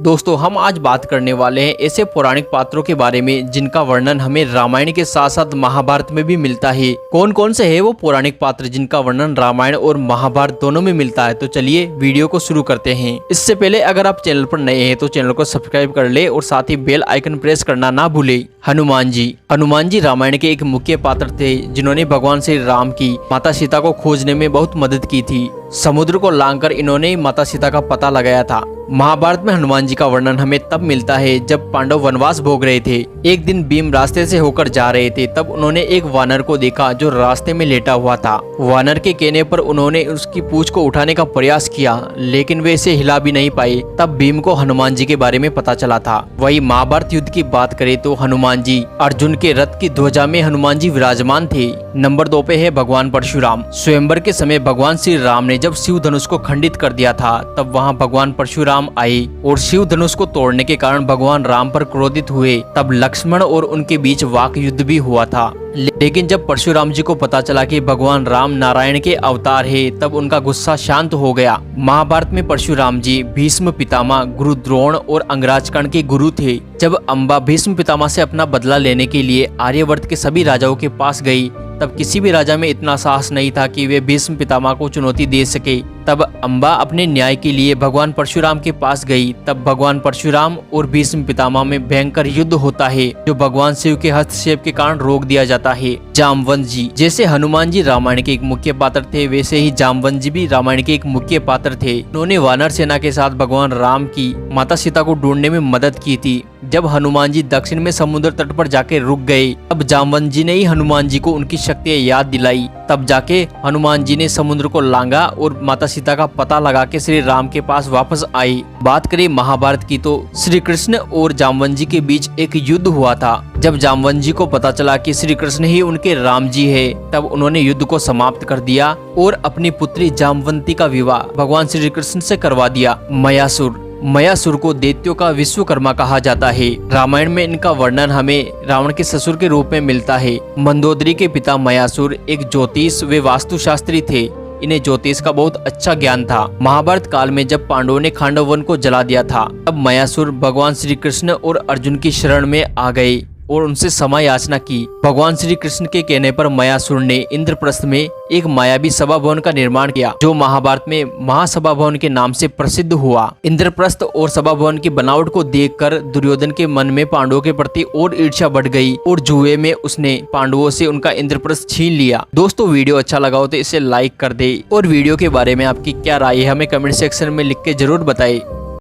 दोस्तों हम आज बात करने वाले हैं ऐसे पौराणिक पात्रों के बारे में जिनका वर्णन हमें रामायण के साथ साथ महाभारत में भी मिलता है। कौन कौन से है वो पौराणिक पात्र जिनका वर्णन रामायण और महाभारत दोनों में मिलता है। तो चलिए वीडियो को शुरू करते हैं। इससे पहले अगर आप चैनल पर नए हैं तो चैनल को सब्सक्राइब कर ले और साथ ही बेल आइकन प्रेस करना ना भूले। हनुमान जी रामायण के एक मुख्य पात्र थे जिन्होंने भगवान श्री राम की माता सीता को खोजने में बहुत मदद की थी। समुद्र को लांघकर इन्होंने माता सीता का पता लगाया था। महाभारत में हनुमान जी का वर्णन हमें तब मिलता है जब पांडव वनवास भोग रहे थे। एक दिन भीम रास्ते से होकर जा रहे थे, तब उन्होंने एक वानर को देखा जो रास्ते में लेटा हुआ था। वानर के कहने पर उन्होंने उसकी पूंछ को उठाने का प्रयास किया, लेकिन वे इसे हिला भी नहीं पाए। तब भीम को हनुमान जी के बारे में पता चला था। वही महाभारत युद्ध की बात करें तो हनुमान जी अर्जुन के रथ की ध्वजा में हनुमान जी विराजमान थे। नंबर 2 पे है भगवान परशुराम। स्वयंवर के समय भगवान श्री राम ने जब शिव धनुष को खंडित कर दिया था, तब वहाँ भगवान परशुराम आए और शिव धनुष को तोड़ने के कारण भगवान राम पर क्रोधित हुए। तब लक्ष्मण और उनके बीच वाक युद्ध भी हुआ था। लेकिन जब परशुराम जी को पता चला कि भगवान राम नारायण के अवतार है, तब उनका गुस्सा शांत हो गया। महाभारत में परशुराम जी भीष्म पितामह, गुरु द्रोण और अंगराज कर्ण के गुरु थे। जब अम्बा भीष्म पितामह से अपना बदला लेने के लिए आर्यवर्त के सभी राजाओं के पास गई, तब किसी भी राजा में इतना साहस नहीं था कि वे भीष्म पितामह को चुनौती दे सके। तब अम्बा अपने न्याय के लिए भगवान परशुराम के पास गई। तब भगवान परशुराम और भीष्म पितामह में भयंकर युद्ध होता है, जो भगवान शिव के हस्तक्षेप के कारण रोक दिया जाता है। जामवंत जी, जैसे हनुमान जी रामायण के एक मुख्य पात्र थे, वैसे ही जामवंत जी भी रामायण के एक मुख्य पात्र थे। उन्होंने वानर सेना के साथ भगवान राम की माता सीता को ढूंढने में मदद की थी। जब हनुमान जी दक्षिण में समुद्र तट पर जाके रुक गए, तब जामवंत जी ने ही हनुमान जी को उनकी शक्तियां याद दिलाई। तब जाके हनुमान जी ने समुद्र को लांघा और माता सीता का पता लगा के श्री राम के पास वापस आई। बात करें महाभारत की तो श्री कृष्ण और जामवंत जी के बीच एक युद्ध हुआ था। जब जामवंत जी को पता चला कि श्री कृष्ण ही उनके राम जी है, तब उन्होंने युद्ध को समाप्त कर दिया और अपनी पुत्री जामवंती का विवाह भगवान श्री कृष्ण से करवा दिया। मयासुर को दैत्यों का विश्वकर्मा कहा जाता है। रामायण में इनका वर्णन हमें रावण के ससुर के रूप में मिलता है। मंदोदरी के पिता मयासुर एक ज्योतिष व वास्तुशास्त्री थे। इन्हें ज्योतिष का बहुत अच्छा ज्ञान था। महाभारत काल में जब पांडवों ने खांडव वन को जला दिया था, तब मयासुर भगवान श्री कृष्ण और अर्जुन की शरण में आ गए और उनसे क्षमा याचना की। भगवान श्री कृष्ण के कहने पर मयासुर ने इंद्रप्रस्थ में एक मायावी सभा भवन का निर्माण किया, जो महाभारत में महासभा भवन के नाम से प्रसिद्ध हुआ। इंद्रप्रस्थ और सभा भवन की बनावट को देखकर दुर्योधन के मन में पांडवों के प्रति और ईर्ष्या बढ़ गई और जुए में उसने पांडवों से उनका इंद्रप्रस्थ छीन लिया। दोस्तों वीडियो अच्छा लगा हो तो इसे लाइक कर दे और वीडियो के बारे में आपकी क्या राय है हमें कमेंट सेक्शन में लिख के जरूर बताएं।